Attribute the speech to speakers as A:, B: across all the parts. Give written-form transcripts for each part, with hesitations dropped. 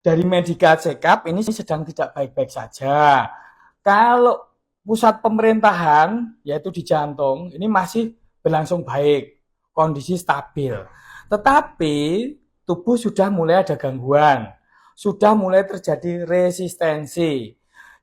A: dari medical check up ini sedang tidak baik-baik saja. Kalau pusat pemerintahan, yaitu di jantung, ini masih berlangsung baik, kondisi stabil. Tetapi tubuh sudah mulai ada gangguan, sudah mulai terjadi resistensi.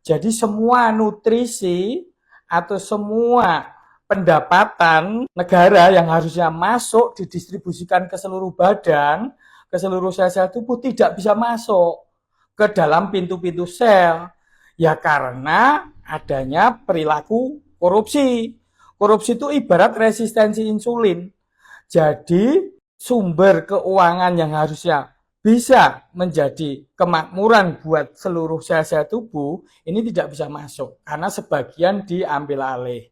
A: Jadi semua nutrisi atau semua pendapatan negara yang harusnya masuk didistribusikan ke seluruh badan, ke seluruh sel-sel tubuh tidak bisa masuk ke dalam pintu-pintu sel. Ya karena adanya perilaku korupsi. Korupsi itu ibarat resistensi insulin. Jadi sumber keuangan yang harusnya bisa menjadi kemakmuran buat seluruh sel-sel tubuh ini tidak bisa masuk karena sebagian diambil alih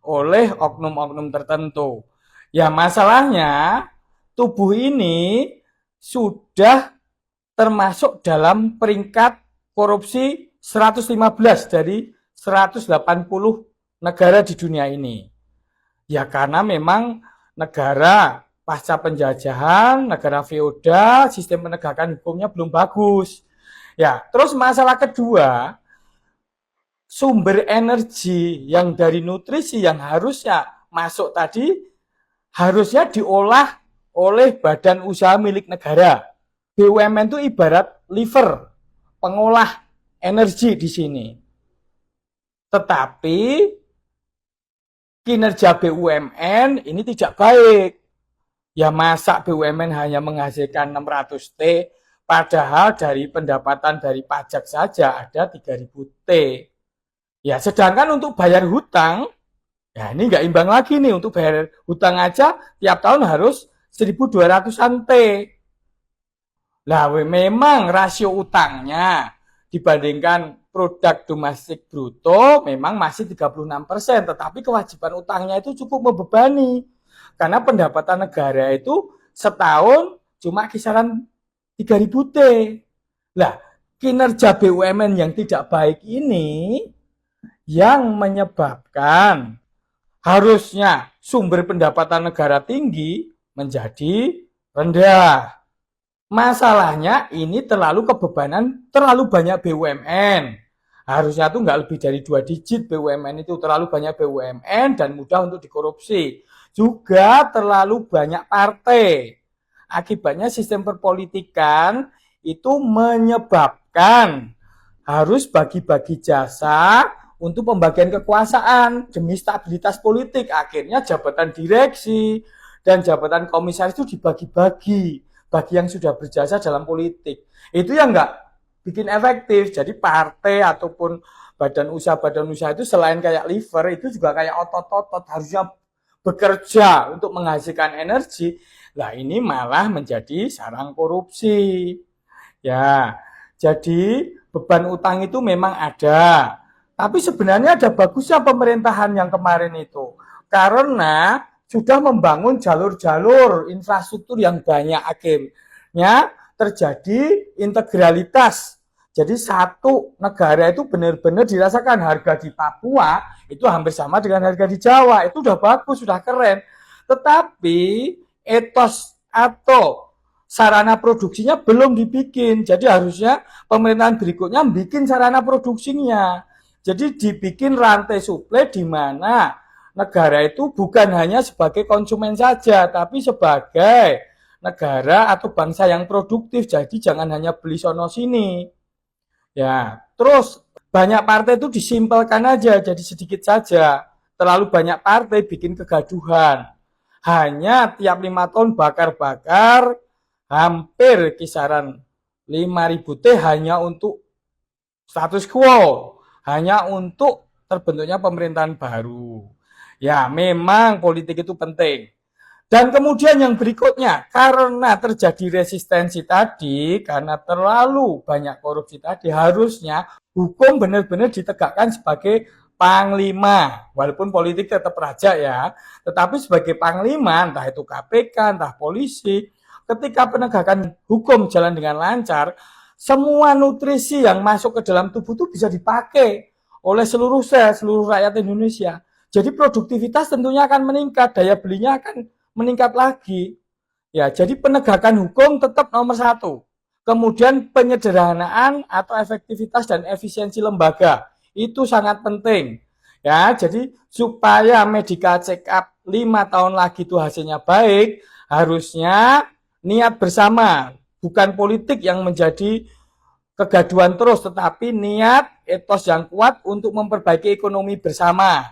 A: oleh oknum-oknum tertentu. Ya masalahnya tubuh ini sudah termasuk dalam peringkat korupsi 115 dari 180 negara di dunia ini. Ya karena memang negara pasca penjajahan, negara feodal, sistem penegakan hukumnya belum bagus. Ya, terus masalah kedua, sumber energi yang dari nutrisi yang harusnya masuk tadi harusnya diolah oleh badan usaha milik negara. BUMN itu ibarat liver, pengolah energi di sini. Tetapi kinerja BUMN ini tidak baik. Ya masa BUMN hanya menghasilkan 600 T, padahal dari pendapatan dari pajak saja ada 3000 T. Ya sedangkan untuk bayar hutang, ya ini nggak imbang lagi nih, untuk bayar hutang aja tiap tahun harus 1200-an T. Nah, memang rasio utangnya dibandingkan produk domestik bruto memang masih 36%, tetapi kewajiban utangnya itu cukup membebani. Karena pendapatan negara itu setahun cuma kisaran 3000 T. Nah, kinerja BUMN yang tidak baik ini yang menyebabkan harusnya sumber pendapatan negara tinggi menjadi rendah. Masalahnya ini terlalu kebebanan, terlalu banyak BUMN. Harusnya tuh nggak lebih dari 2 digit BUMN itu, terlalu banyak BUMN dan mudah untuk dikorupsi. Juga terlalu banyak partai. Akibatnya sistem perpolitikan itu menyebabkan harus bagi-bagi jasa untuk pembagian kekuasaan demi stabilitas politik. Akhirnya jabatan direksi dan jabatan komisaris itu dibagi-bagi bagi yang sudah berjasa dalam politik. Itu yang nggak bikin efektif. Jadi partai ataupun badan usaha itu selain kayak liver itu juga kayak otot-otot, harusnya bekerja untuk menghasilkan energi. Nah ini malah menjadi sarang korupsi. Ya, jadi beban utang itu memang ada. Tapi sebenarnya ada bagusnya pemerintahan yang kemarin itu. Karena sudah membangun jalur-jalur infrastruktur yang banyak, akhirnya terjadi integralitas. Jadi satu negara itu benar-benar dirasakan. Harga di Papua itu hampir sama dengan harga di Jawa. Itu sudah bagus, sudah keren. Tetapi etos atau sarana produksinya belum dibikin. Jadi harusnya pemerintahan berikutnya bikin sarana produksinya. Jadi dibikin rantai suplai di mana negara itu bukan hanya sebagai konsumen saja, tapi sebagai negara atau bangsa yang produktif. Jadi jangan hanya beli sono sini. Ya, terus banyak partai itu disimpelkan aja, jadi sedikit saja. Terlalu banyak partai bikin kegaduhan. Hanya tiap 5 tahun bakar-bakar hampir kisaran 5.000 T hanya untuk status quo, hanya untuk terbentuknya pemerintahan baru. Ya, memang politik itu penting. Dan kemudian yang berikutnya, karena terjadi resistensi tadi, karena terlalu banyak korupsi tadi, harusnya hukum benar-benar ditegakkan sebagai panglima. Walaupun politik tetap raja ya, tetapi sebagai panglima, entah itu KPK, entah polisi, ketika penegakan hukum jalan dengan lancar, semua nutrisi yang masuk ke dalam tubuh itu bisa dipakai oleh seluruh sel, seluruh rakyat Indonesia. Jadi produktivitas tentunya akan meningkat, daya belinya akan meningkat lagi. Ya, jadi penegakan hukum tetap nomor 1. Kemudian penyederhanaan atau efektivitas dan efisiensi lembaga itu sangat penting. Ya, jadi supaya medical check up 5 tahun lagi itu hasilnya baik, harusnya niat bersama, bukan politik yang menjadi kegaduhan terus, tetapi niat etos yang kuat untuk memperbaiki ekonomi bersama.